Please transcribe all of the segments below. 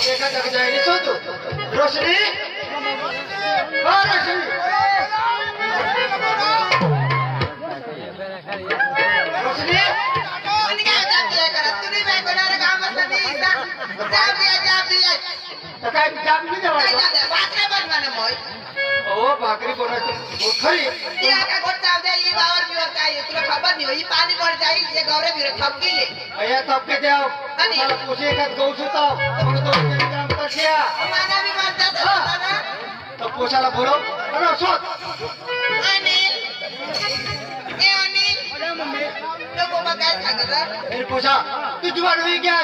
देखा जग जाएगी सो तू रोशनी हाँ रोशनी रोशनी आणि काय जाते करत तुम्ही काय कोणाला काम असतं नाही जाब दिया तर काय जाब नाही जेवायचं भाकरी बनवाना मोय ओ भाकरी कोणाची खरी ती आका गोट जाव दे ही बावर बिवर काय तुला खबर नाही ही पाणी पड जाई ये गौरे बिर थपकी ये अया तपके द्याव मला पोषे एखाद गहू सुताव म्हणून तो काम करशिया माना भी म्हणतात ना तर पोषाला बोलव अरे शोध अनिल ए अनिल अरे मम्मी तो बाबा काय सांगत मेरी पोषा तू जुवान हुई क्या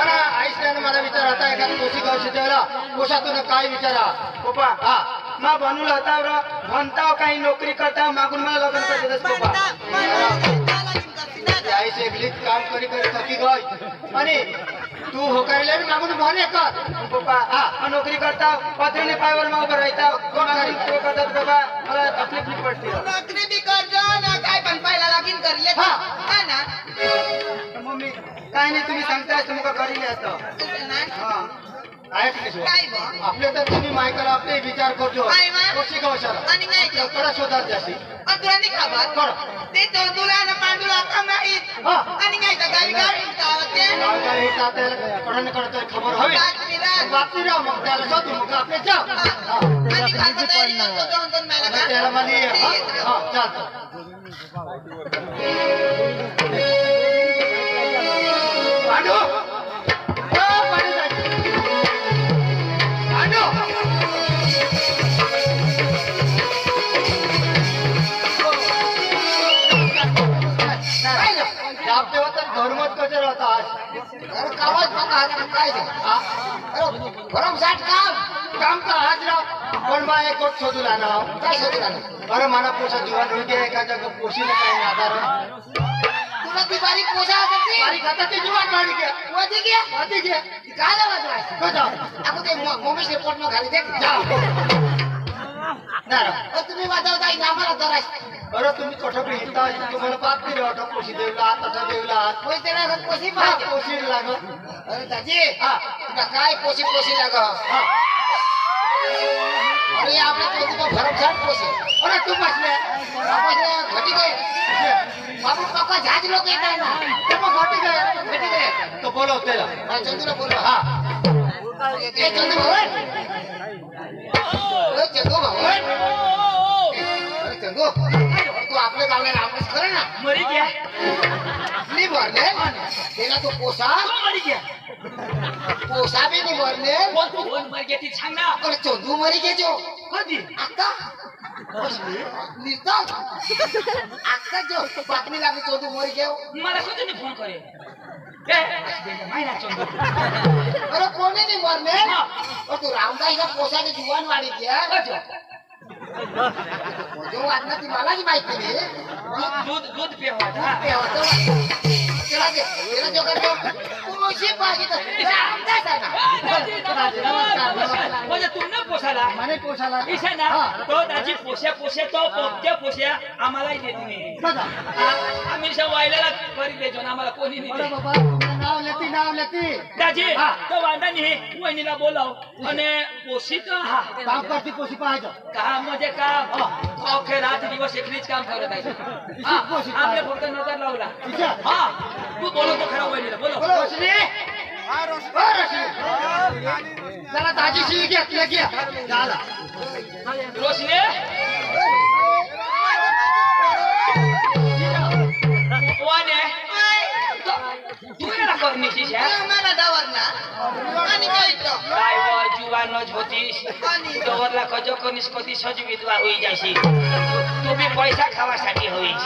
अरे आईसने मला विचारता है एखाद पोषी गाव शिजायला पोषा तुला काय विचारा पप्पा हा मा बनूल होता र म्हणताव काही नोकरी करता मागून मला लग्न कर देतस पप्पा आई से एकलीच काम करी करी थकी गई आणि तू होकायले मागून म्हणे कर पप्पा हा नोकरी करता पत्रिने पायवर मा उभं राहता कोण गाडी तो करतात बाबा मला तकलीफ नाही पडते नोकरी भी कर जो ना काय पण पहिला लगीन करले हा ना मम्मी काय नाही तुम्ही सांगताय तुमका करीले असं हा काय बो आपले तर तुम्ही मायकला आपले विचार करतो काय मा? कोशी गावशाला आणि नाही तो कडा शोधात जाशी तुला नाही खबर कड ते तो तुला ना पांडुला अक्का माहित हा आणि काय तर गावी गावी उठावते काय हे तात्याला कडन कडत खबर हवी बातमी राव मग त्याला शोधू मग आपले जा आणि खालचं तयारी करतो दोन मला का त्याला माली हा चालतं पांडू पांडू जाप तेव्हा तर धर्मच कसे राहता आज कावाच बघा काय गरम साठ काम का आज राव पण मा एक गोट शोधू लानाव काय शोधला अरे मला पोषा जीवन होई गे एका जग पोषीने काही आधार तुला ती बारीक पोसा होती बारीक आता ते जीवन मारी घ्या वधी घ्या आधी घे काय वाजवायचं कसा आपण ते मोमेश रिपोर्ट न घाली दे जा नारा तुम्ही वाजवता आम्हाला तरास अरे तुम्ही कठोर हिता तुम्हाला बाप दिले वाटत पोषी देवला तसा देवला पैसे लागत पोशी हा पाहिजे पोषी लागत अरे दाजी हा तुला काय पोशी लाग हा अरे आपल्या चौथीला भरमसाठ पोशी अरे तू बसले बाबा घटी गए बाबू काका झाज लोक येत आहे ना ते मग घाटी गए घटी गए तो बोलव त्याला चंदूला बोलवा हा ए चंदू भवन ए चंदू भवन अरे चंदू तू आपल्या गावला रामच कर ना मरी गया नहीं भरले तेला तो पोसा मरी गया पोसा भी नहीं भरले कोण मर गया ती सांग ना अरे चंदू मरी गे जो कधी अक्का निस्ता अक्का जो बातमी लागली चंदू मरी गयो मला कधी फोन करे माहिना चंदू अरे कोणी नहीं मरले और तू रामदास का पोसा के जुवान वाली क्या जो वाटना ती मला की माहिती नाही दूध पेवा था तेरा जो करतो पोशी पाहिजे तर रामदास आहे ना म्हणजे तुमने पोसाला माने पोषाला इसे ना तो दाजी पोसे तो पोपत्या पोस्या आम्हालाही देत नाही बघा आम्ही वायला करी देतो ना आम्हाला कोणी अरे नाही बाबा नाव लेती दाजी तो वांदा नाही वहिनीला बोलाव आणि पोशी तर हा काम करती पोषी पाहायचं काम म्हणजे काम अखेर रात दिवस एकलीच काम करत आहे आपल्या फक्त नजर लावला हा तू बोलवतो खरा वहिनीला बोलव रोशनी रोशनी चला दाजीशी घेतलं घ्या झाला रोशने वाने तू याला करण्याची मला दावर ना आणि काय तो काय जीवानच होतीस आणि दवरला कजो कनिस कधी सज विधवा होई जाशी तुम्ही पैसा खावासाठी होईस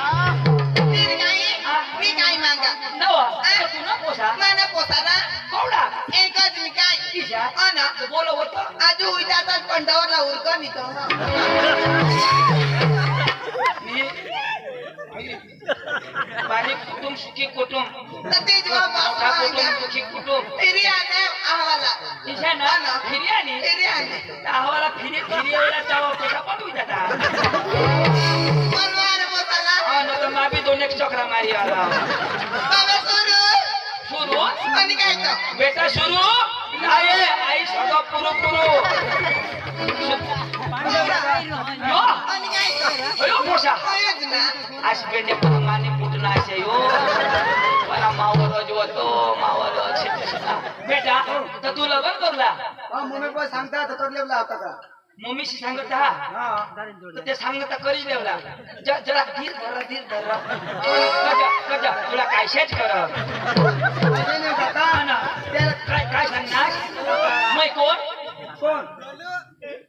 मी काय मागा नवा तू न पोसा मला पोसाला कवडा एकच मी काय किशा अना बोलो होतो आजू उजातात पण दावरला उरका मी तो माझे कुटुंब सुखी कुटुंब तेज बाबा मोठा कुटुंब सुखी कुटुंब फिरी आने आवाला इशा ना फिरी आली फिरी आने आम्हाला फिरी वेळा जावं पेटा पडू जाता मनवार पोसाला हा न तर माबी दोन एक चक्रा मारी आला बाबा सुरू सुरू आणि काय तो बेटा सुरू नाही आई सगळं पुरो आणि काय कर अयो मोठा कायच ना आज पेंडे माने फुटून असे यो मला मावर होतो मावर बेटा तर तू लग्न करला मम्मी पण सांगता तर लेवला होता का मम्मीशी सांगत हा तर ते सांगत करीच लेवला जरा धीर धरा कजा तुला कायशाच कर अरे नाही काका काय सांगणार मै कोण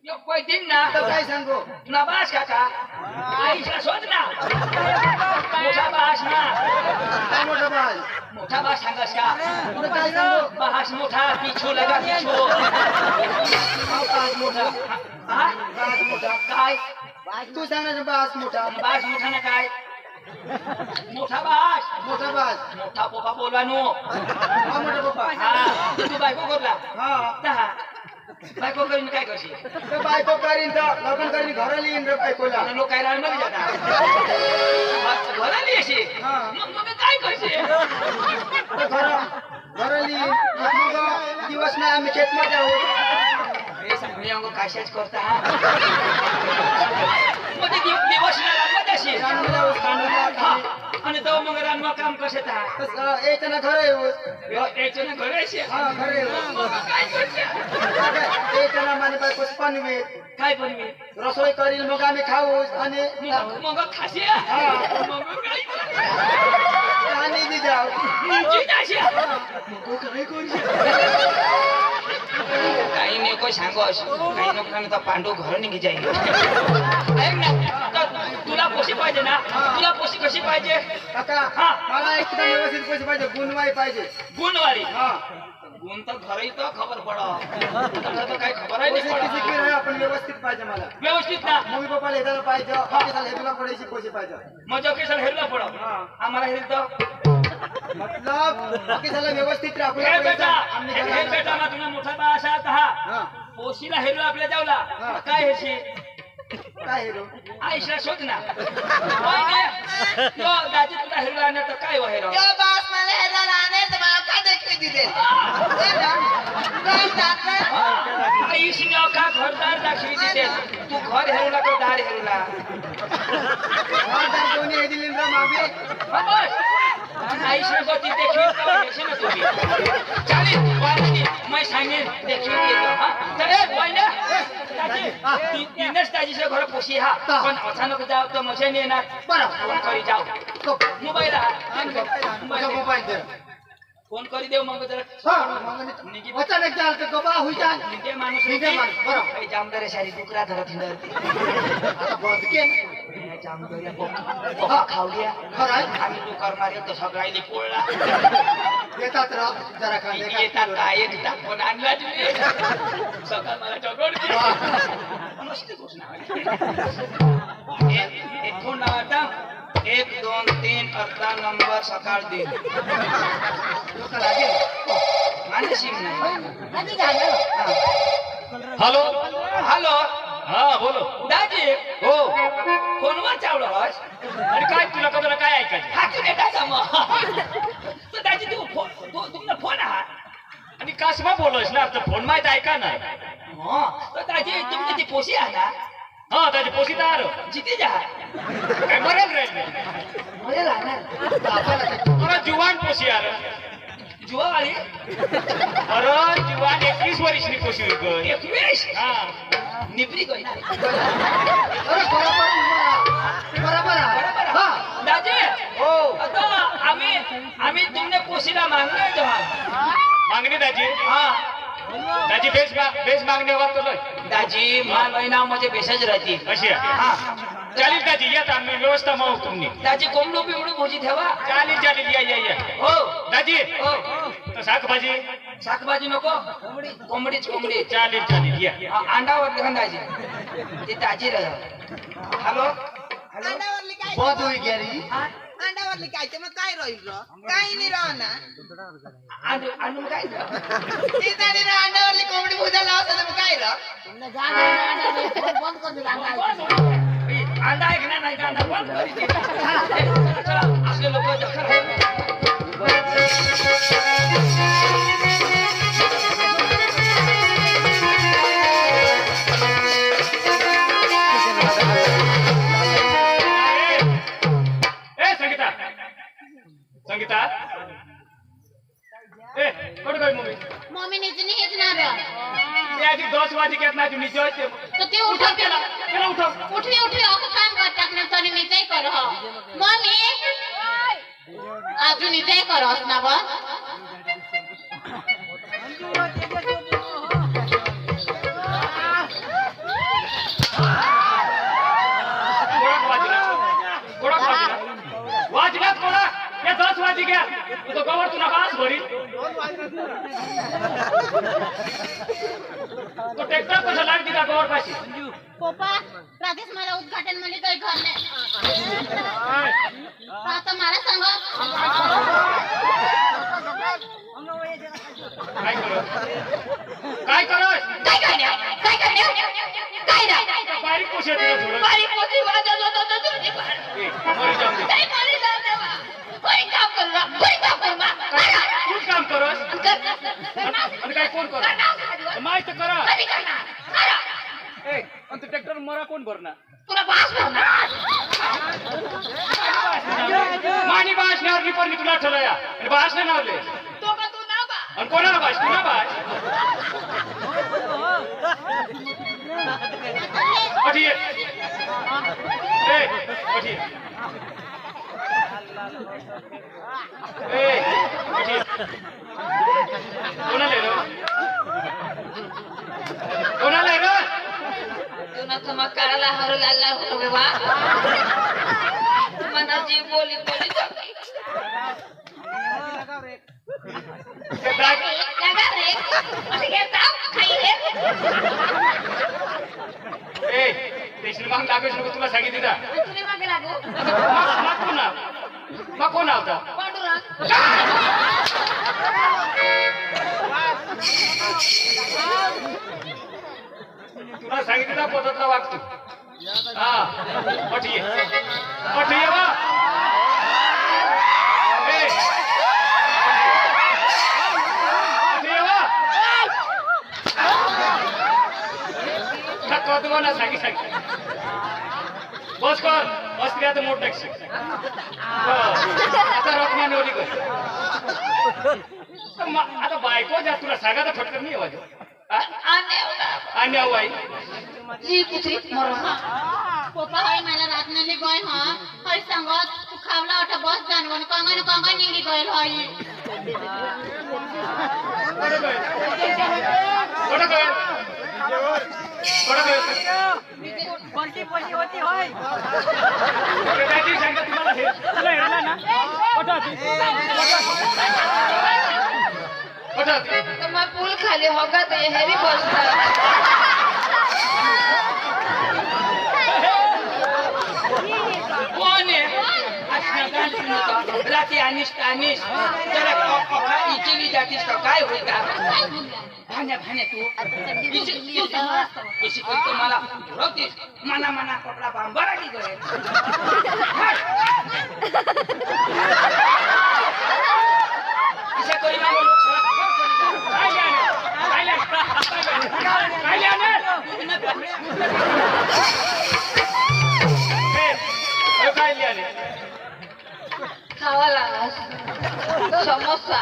यो कोई दिन ना तर काय सांगू नबास काका आईशा शोध ना मोठा बास ना काय मोठा बाल मोठा बास सांगस का तुला काय सांगू बास मोठा पिछू लगा पिछू बास मोठा हा बास मोठा काय तू सांग ना बास मोठा बास मोठा ना काय मोठा बास मोठा बास मोठा पोपा बोलवानो हा मोठा पप्पा हा तू बायको करला हा दहा बायको करीन काय करशील तर बायको करीन तर लग्न करीन घराला येईन रे बायकोला आणि लोक काय रानमध्ये जातात घराली अशी हा. मग काय करशील तर घराला येईन मग दिवस नाही आम्ही शेतमध्ये आहोत हे सगळे अंग काशाच करता मग ते दिवस रानमध्ये अशी रानमध्ये आहोत, रानमध्ये हा. आहोत. आणि तो मग रानवा काम कसं तसं यायचं ना घर येऊ यायचं ना घरी अशी हा घर येऊ मग काय करशील यायचं ना माझी बायको पाणी मिळेल काय पण मी रसोई करील मग आम्ही खाऊ आणि मग खाशी मग काय पाणी बी जाऊ काही नको सांगू असं काही नको तर पांडू घर निघी जाईल तुला पोशी पाहिजे ना तुला पोशी कशी पाहिजे काका हा. मला एकदम व्यवस्थित पैसे पाहिजे गुणवाई पाहिजे गुणवारी हा गुण तर घरही तर खबर पड काही खबर आहे पैसे नाही किती पडत. आहे आपण व्यवस्थित पाहिजे मला व्यवस्थित ना मम्मी पप्पाला हेदायला पाहिजे ऑफिसाला हेदूला पडायची पैसे पाहिजे मग केसाला हेरला पड हा. आम्हाला हेर तर मतलब ऑफिसाला व्यवस्थित राखू हे बेटा हे बेटा ना तुला मोठा बा असा हा हा पोशीला हेरलो आपल्या जावला हा. काय हेरशी काय हेरो आईशा शोध ना दाजी तुला हेरलो आणलं तर काय व हेरो यो बास मला हेरा राणे तर मला का देखील दिले काम जात ना आईशी का घरदार दाखवी देते तू घर हेरूला का दार हेरूला वादार कोणी हे दिली रे मागे आईशी गती देखील का हेशी ना तुम्ही चालेल वाणी मैं सांगेन देखील येतो हा चल वाईना तीनच ताजीच्या घर पोशी हा पण अचानक जाव तर मजा नाही येणार फोन करी जाव मोबाईल मोबाईल दे फोन करी देव मग जरा अचानक जाल तर गबा होई जाल निघे माणूस निघे माणूस, बरोबर. काही जामदार शारी डुकरा धरत हिंडत आता बंद के जामदार बोका खावल्या खरं आहे? आम्ही तो करणार आहे तो सगळ्याला पोळला येतात रा जरा खा येतात का एक टाकून आणला तुम्ही सकाळ मला चौकड मस्त घोषणा एक फोन लावता 1 2 3 18 नंबर सकाळ दिन मानसिक नाही हॅलो हॅलो हा बोलो दाजी हो फोनवर चावलं बस अरे काय तुला का काय ऐकायचं हा तुझे दादा मग तर दाजी तुमचा फोन आहात आणि कासमा बोलोस ना तर फोन माहित ऐका ना तर दाजी तुमची ती पोशी आहे ना हा त्याचे पोशीदार जिथे जा काय मरेल राहील मला राहणार अरे जुवान पोशी यार जुवावाली अरे जुवान 21 वर्षनी पोशी होई 21 हा निपरी गई ना अरे बरोबर हा दाजी हो आता आम्ही तुमने पोशीला मागणार तेव्हा मागणी दाजी हा दाजी बेस मागणी हवा तुला दाजी मा महिना म्हणजे बेसच राहते अशी आहे. हा चालेल दाजी या आम्ही व्यवस्था मग तुम्ही दाजी कोंबडू बिमडू भोजी ठेवा चालेल या हो दाजी हो तर शाकभाजी शाकभाजी नको कोंबडीच कोंबडी चालेल या अंडावर लिहून दाजी ते दाजी राह हॅलो अंडावरली काय बंद होई गेली अंडावरली काय ते मग काय राहील र काही नाही राहणार आणून काय ते तरी अंडावरली कोंबडी भुजा लावता तर मग काय र अंडा ऐकणार नाही का अंडा बंद करी चला आपले लोक आधी 10 वाजे घेत नाही तुम्ही जेवायचे तर ते उठव त्याला उठव उठली उठली अगं काम करतात ना तरी निजय कर हो मम्मी अजून निजय करस ना बस वाजल्यात कोणा हे 10 वाजे घ्या तो गवर तुला बास भरी तो ट्रॅक्टर कसं लागली का गवर पाशी पप्पा राजेश मला उद्घाटन मध्ये काही घर नाही आता मला सांगा काय करत काय करत काय करण्या काय करण्या काय नाही बारीक पोषे थोडं बारीक मोठी वाजत होता तर तुझी मरी जाऊ दे काय मारी जाते बा कोणी काम करला कोणी काम करला तूच काम करस आणि काय कोण करत माहित करा कधी करणार करा ए आणि ते ट्रॅक्टर मरा कोण भरणार तुला बास भरणार मानी बास नावली पण मी तुला ठरवया आणि बास नाही नावले तो का तू ना बा आणि कोणाला बास तुला बास पठिये ए पठिये ए पठिये कोणाला रे कोणाला रे तू ना तुम्हा करायला हरू लागला हो बाबा मला जी बोली बोली जाते लगा रे असे घे जाऊ खाई रे ए तेशनी माग लागेल नको तुला सांगितलं का तुला मागे लागू मग कोण होता पांडुरंग तुला सांगितलं पद्धतला वागतो हा पठिये पठिये वा ए पठिये वा ठक्का तुम्हाला सांगी बस कर बस क्रिया तर मोठ टॅक्सी आता रकमा निवडी कर आता बायको जा तुला सांगा तर फटकन नाही आवाज आणि बाई जी कुत्री मरो पप्पा हाय मला रातनाले गय हा हाय सांगत तू खावला होता बस जानवन कांगन कांगन निंगी गयल हाय कोण गय पलटी पलटी होती होय त्याची सांगा तुम्हाला हे तुला हेरला ना पटत तो मैं पुल खाली होगा तो ये हेरी बसता कोण आहे राती अनिश अनिश जरा का इचली जातीस का काय होईल का भाण्या भाण्या तू इसी तो मला रोतीस मना मना कपडा बांबरा की करे इसे कोई ना लोग खावा लागला समोसा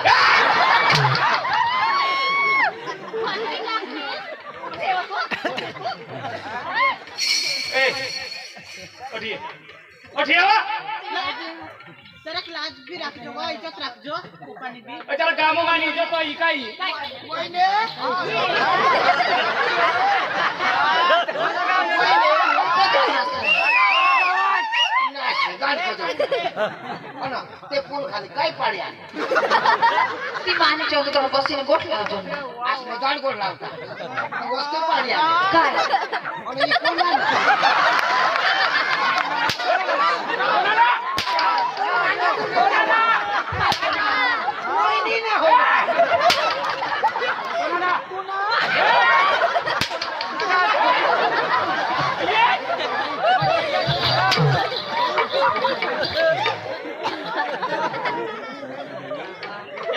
जरा क्लास भी रखजो इज्जत रखजो कोपानी भी चला गामो गानी इज्जत तो इकाई ते पूल खाली काय पाड्या ती पाणी चौक तर बसीने गोठला होतो असं गाड गोड लावता वस्तू पाड्या काय आणि कोण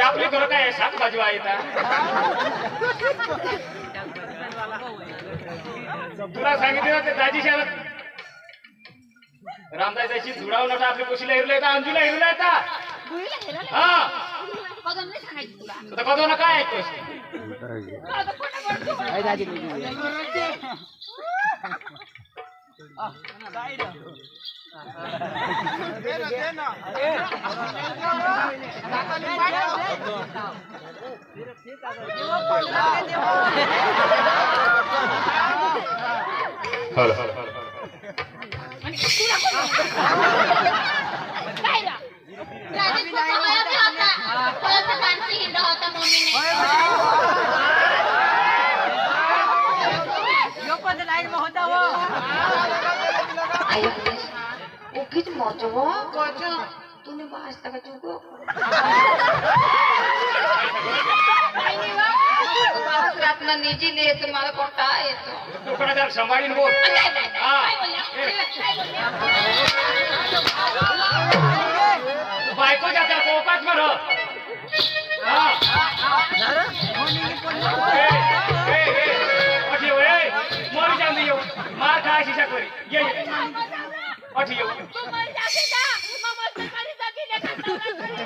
आपली घर काय सात बाजू आहे तुला सांगितलं ते दाजी शहरात रामदासाची जुडाव नटा आपल्या कुशीला हिरला येतात अंजूला हिरला येतात हा कदम नाही सांगायचं तुला आता कधो ना काय ऐकतोस राजेश पप्पा होया बी होता परत मानसी हिंदा होता मम्मीने यो पण लाईन में होता वो आयो उकीच मरतो वो कोचो तूने बास तक चुको रातना निजी ले तुम्हाला कोटा येतो तू पण जरा सांभाळून बोल काय बोलला बायको जात्या कोकाच मर मरी जाऊन येऊ मार खाय शिशा करी ये अठी येऊ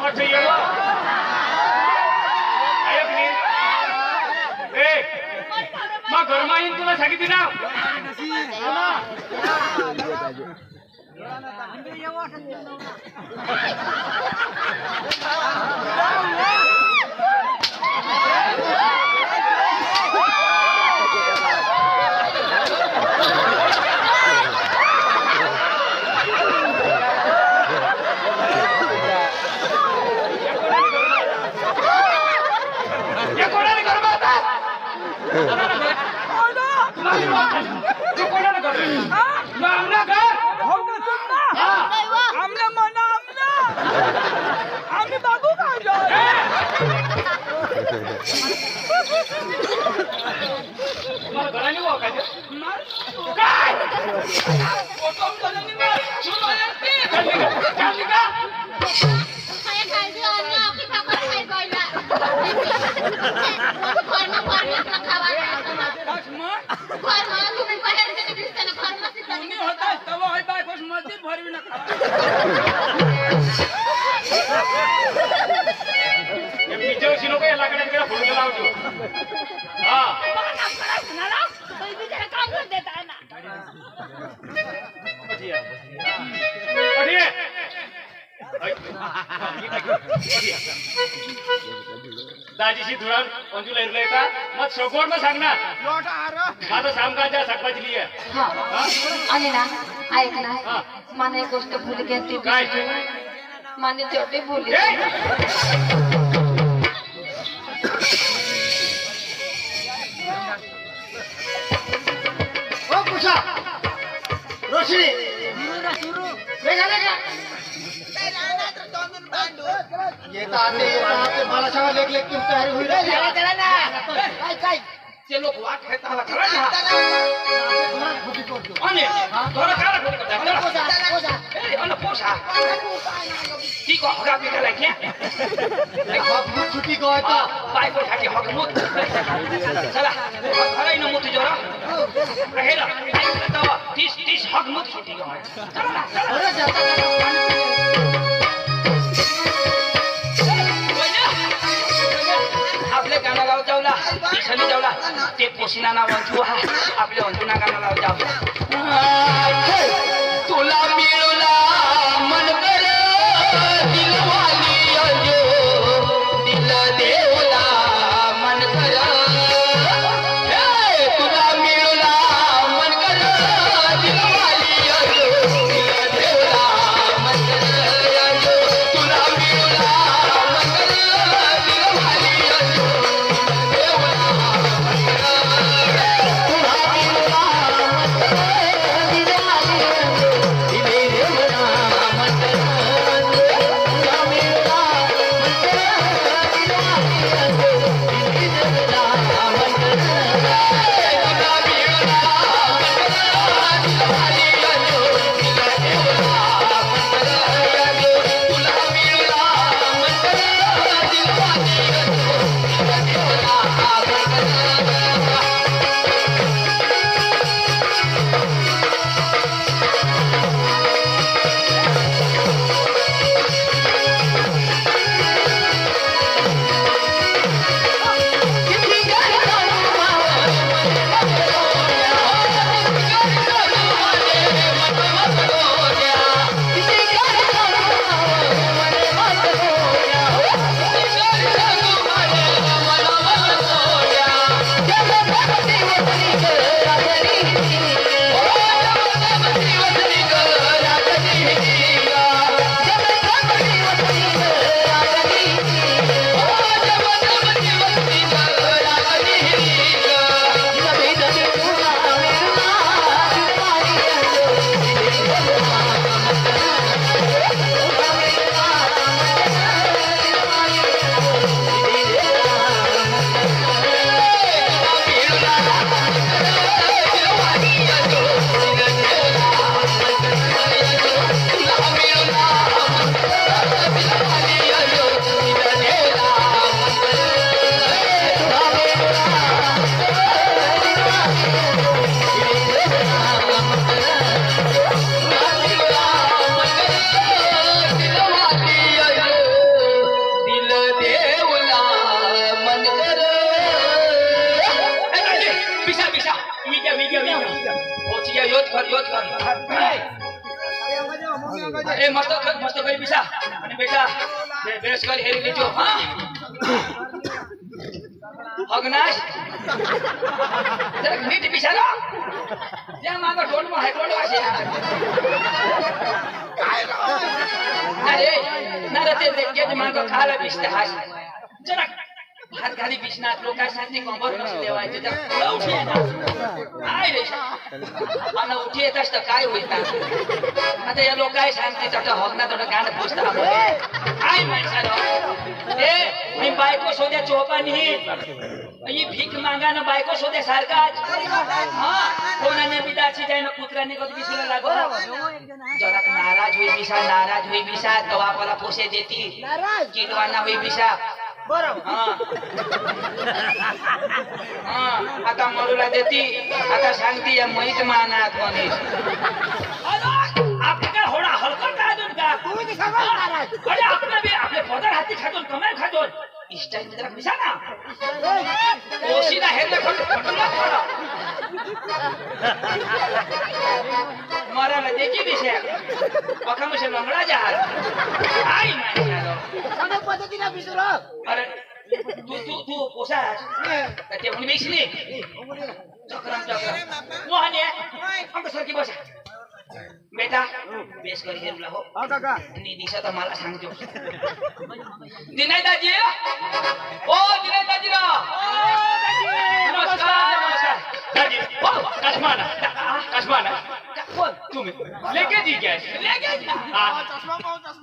अठी येऊ आयो की ए मग घरमा येईन तुला सांगितली ना आम्ही बाबू खायला मला घराने वाकायचं काय काय खायचं आणि आपली काका खाय गोयला फॉर्मा खावा फॉर्मा तुम्ही बाहेर कधी दिसताना फॉर्मा तुम्ही होता तवा होय बायकोस मस्जिद भरवी नका पिक्चरची लोक या लाकडाकडे फोटो लावतो हा दाजीशी धुळान अंजूला इरला येता मग सगोड मग सांगणार माझं सामकाच्या सकवाची आहे हा आणि ना ऐक ना मला एक गोष्ट भूल गया ती काय माने तेवढे बोलली ओ कुशा रोशनी निघाले का येत आते मला सांगा लेख लेख तुम तयारी होईल काय ते लोक वाट खायला आणि थोडं काय पोसा ती को हगा पिकाला घ्या छुट्टी गयो त बायकोसाठी हकमूत चला खराई न मोती जोरा हेला ऐकलं 30 हकमूत सुटी गयो चला अरे जाता आपल्या गाणं जाऊला दिसली जाऊला ते पोशिना ना वंचू हा आपल्या वंचूना गाणं जाऊ तुला मिळवला मन कर दिलवाली अंजो दिल देवला मन कर तुला मिळवला मन कर दिलवाली अंजो दिल देवला मन कर तुला मिळवला मन कर दिलवाली अंजो दिल देवला मन कर ए मस्त काही पिसा आणि बेटा बेस कर हेरी लेजो हां अग्नाश जरा नीट पिसा ना या मागा ढोल में है ढोल वासे अरे ना रे ते मागा खाला पिसते हास जरा हात खाली बिछनात लोकांसाठी कंबर नसू देवायचे तर पुढे उठी आहे ना काय रे आणि उठी येताच तर काय होईल आता या लोकांनी सांगते तर हॉकना तर गाणं पुसता काय माणसाला ए मी बायको शोध्या चोपानी ही भीक मागाना बायको शोध्या सारखाच हा कोणाने बिदाची जाय ना कुत्र्याने कधी बिसला लागो जरा नाराज होई बिसा तो आपला पोसे देती किडवाना होई बिसा आता मरूला देती आता सांगती या मैत मानात म्हणे आपल्या होडा हलकट काय दोन का अरे आपला बी आपले पदर हाती खातून कमाई खातून इष्टाई जरा पिसा ना ओशीला हेरले खटुला पडा मराला देखी दिशा पखामशे लंगडा जहाज आई माणसाला सगळ्या पद्धतीला विसरू अरे तू पोसास ते म्हणून बेसली चक्रम मोहने अंक सरकी बसा बेटा बेस कर हेरला हो आणि दिशा तर मला सांगतो दिनाय दाजी ओ दिनाय दाजी रा नमस्कार दाजी कशमाना कोण तुम्ही लेके जी गॅस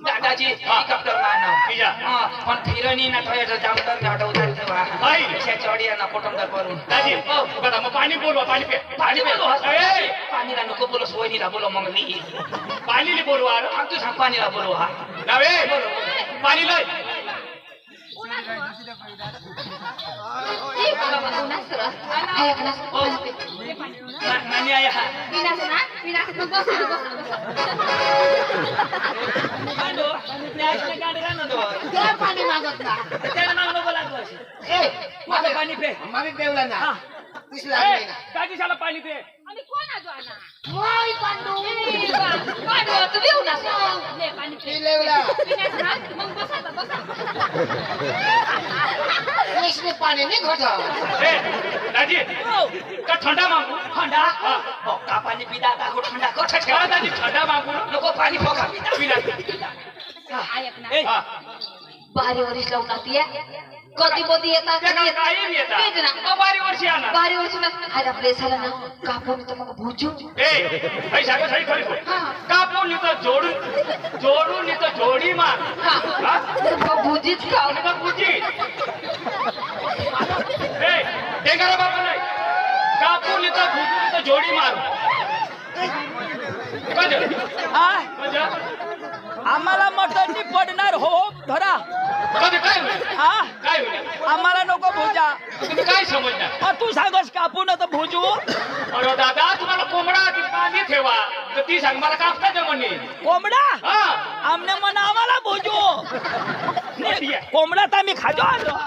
दादाजी हेलिकॉप्टर मानव पिजा पण फिरणी ना थोडं जामतर घाट उतार ठेवा बाई चढिया ना कोटंदर करून दाजी बघा मग पाणी बोलवा पाणी पे पाणी बोलो पाणीला नको बोलो सोयनीला बोलो मग मी पाणी बोलवा तू सांग पाणीला बोलो हा नव्हे पाणी लय नानी आया पाणी मागत ना माझं पाणी पे मामी पेवला ना दिसला दाजी शाला पाणी पे आम्ही कोण आजो आला मोय पांडू पांडू तू येऊ ना ले पाणी पे पिलेवला पिण्याचं ना मग बसा इसने पाणी नाही घोटा ए दाजी का ठंडा मागू ठंडा पक्का पाणी पिता का ठंडा को का दाजी ठंडा मागू नको पाणी पका पिता ऐक ना हा भारी वरीस लावून आतीये कधी बधी येतात त्याला काही येतात तेच ना बारी वर्षी आला भारी वरीस ना आज आपले झाला ना कापून तर मग भुजू ए भाई सागर सही खरी कापून नितो जोडून नितो जोडी मार हा तर मग भुजीच खाऊ आणि मग बुजी ए डेंगारा बाबा नाही कापून नितो भुजून नितो जोडी मार कधी आम्हाला मटणी पडणार हो धरा कधी काय होईल हा काय होईल आम्हाला नको भुजा तुम्ही काय समजणार तू सांगस कापू ना तर भुजू अरे दादा तुम्हाला कोंबडा ती बांधी ठेवा तर ती सांग मला कापता जमनी कोंबडा हा आमने मन आम्हाला भुजू कोंबडा तर आम्ही खाजो आलो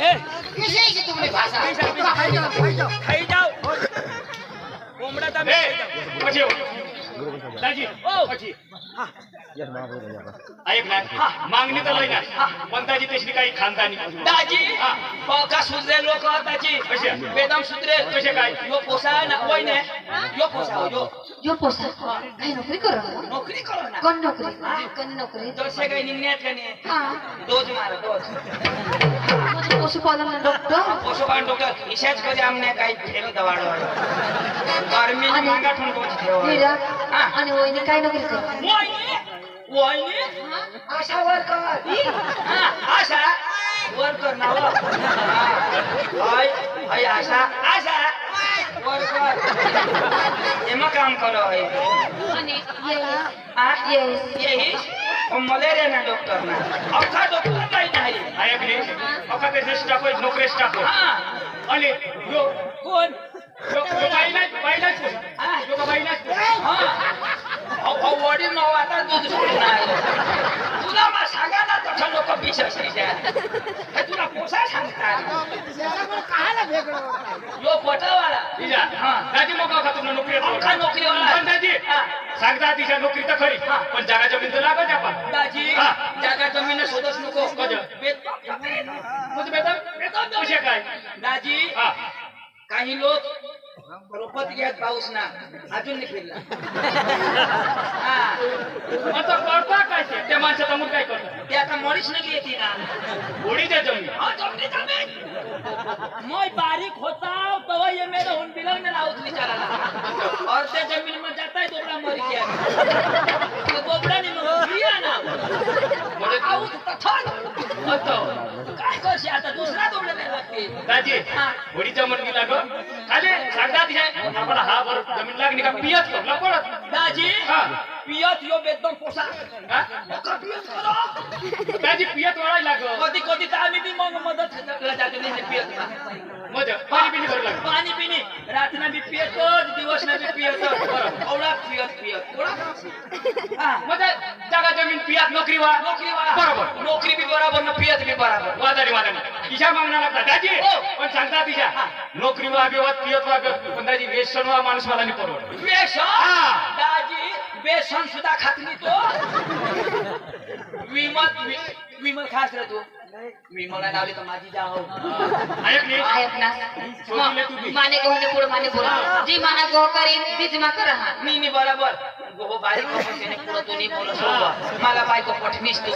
ए किसी तुमने भाषा खाई जाओ कोंबडा तर आम्ही खाई जाऊ. પછી दाजी પછી ऐक ना मागणी तर लय ना पण दाजी तशी काही खानदानी दाजी का सुधरे लोक दाजी कसे बेदम सुधरे कसे काय यो पोसा ना होय ने यो पोसा यो पोसा काही नोकरी करू नोकरी करो ना कोण नोकरी दोनशे काही निघण्यात का नाही हा डोज मारा डोज पशुपालन डॉक्टर पशुपालन डॉक्टर इशाच कधी आमने काही फेल दवाड गर्मी आणि- मागा ठून कोच ठेवा हीरा आणि वहिनी काय नोकरी करू वहिनी आशा वर्कर आशा वर्कर नाव हाय आशा वर्कर एमा काम करो है आणि यही मलेरिया ना डॉक्टर ना अखा डॉक्टर काही नाही ऐक रे अका ते स्टाफ नोकरी स्टाफ हा आणि यो कोण यो बाईलाच यो का बाईलाच हा वडील नाव आता दूध सोडून आलो तुला मग सांगा ना तसं लोक पिशा तुला पोसा सांगतात कायला वेगळं यो खोटावाला तिच्या दाजी मग का तुला नोकरी पंखा नोकरीवाला पण दाजी हा. सांगता तिच्या नोकरी तर खरी पण जागा जमीन तर लागत आपण दाजी हा. जागा जमीन शोधच नको कजं? तुझं बेटा कसे काय दाजी हा काही लोक रोपत घ्यात पाऊस ना अजून नाही फिरला हा. आता करता काय ते? त्या माणसाचा मूळ काय करतात ते आता मॉलिश नाही येते ना होडीच्या जमीन हा, जमली जमीन. मैं बारीक होता तो ये मेरा हुन बिलंग में लाउत विचाराला और ते जमीन में जाता है दोबड़ा मर गया तो दोबड़ा नहीं मर गया ना म्हणजे आउत तथान होतो काय करशी आता दुसरा दोबड़ा नाही लागते दाजी हा. होडीच्या मुलगी लाग खाली सांगता तिच्या आम्हाला हा वर जमीन लागली का पियत करला पडत दाजी हा. पियत यो बेदम पोसा हा? नका पियत करो दाजी पियत वळाय लाग कधी कधी तर आम्ही बी मग मदत जाते नाही पियत ना मजा पाणी बिनी भरू लागलं पाणी पिणी रातना बी पियतो दिवस ना बी पियतो एवढा पियत हा मजा जागा जमीन पियत नोकरी वा नोकरी वाला बरोबर नोकरी बी बरोबर न पियत बी बरोबर वादानी तिच्या मागणा लागला दाजी हो. पण सांगता तिच्या नोकरी वा बिवत पियत वा पण दाजी व्यसन वा माणूस मला नाही परवडत बेसन हा. दाजी बेसन सुद्धा खात नाही तो विमल खास रे तू विमला लावली तर माझी जा हो ऐक नी ऐक ना सोडले तुम्ही माने गोहने पुढे माने बोला जी माना गोह करीन तीच मा करा हा मी बरोबर गोहो बारीक गोहो त्याने पुढं तू नाही बोलत हो. मला बायको पठणीस तू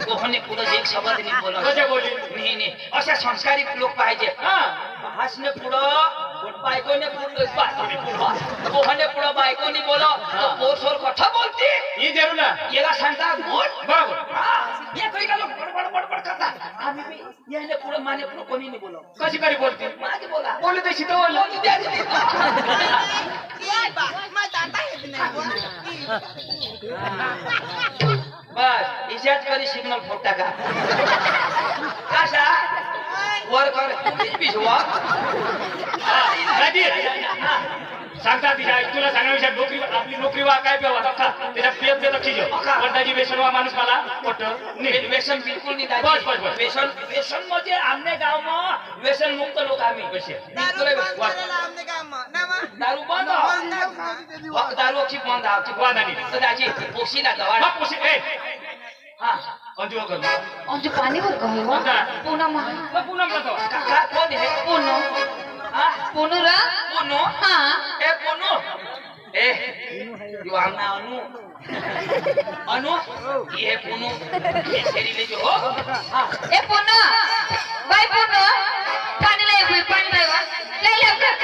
गोहोने पुढं एक शब्द नाही बोलत कशा बोली नाही अशा संस्कारी लोक पाहिजे हा भासने पुढं बायकोने पुढं गोहने पुढं बायकोनी बोल पोर सोर कथा बोलते ही जरूर ना याला सांगता गोड बरोबर हे काही का लोक बडबड बडबड करतात आम्ही बी याने पुढं माने पुढं कोणी नाही बोलव कशी करी बोलते माझी बोला बोलू ते शिकवलं बोलू द्या रे. बस इशाच करी सिग्नल फोडता का कसा वर कर भिजवा दाजी सांगता तिच्या तुला सांगण्याविषयी नोकरी आपली नोकरी वा काय पेवा का त्याच्या पियत देत खिजो पण दाजी व्यसन वा माणूस मला पट नाही व्यसन बिलकुल नहीं दादी बस, बस, बस. व्यसन व्यसन म्हणजे आमने गाव में व्यसन मुक्त लोक आम्ही कसे दारू बंद दारू अक्षी बंद आमची वादानी दाजी पोशीला गवाड मग पुशी ए हा अंजू कर अंजू पाणी वर कहे हो पुन्हा महा मग पुन्हा म्हणतो काका कोण है पुनो हा पुनुरा पुनो हा ए पुनो ए यो आमना अनु ये पुनो ये सेरी ले जो हा ए पुनो बाय पुनो पाणी लय पाणी लय लवकर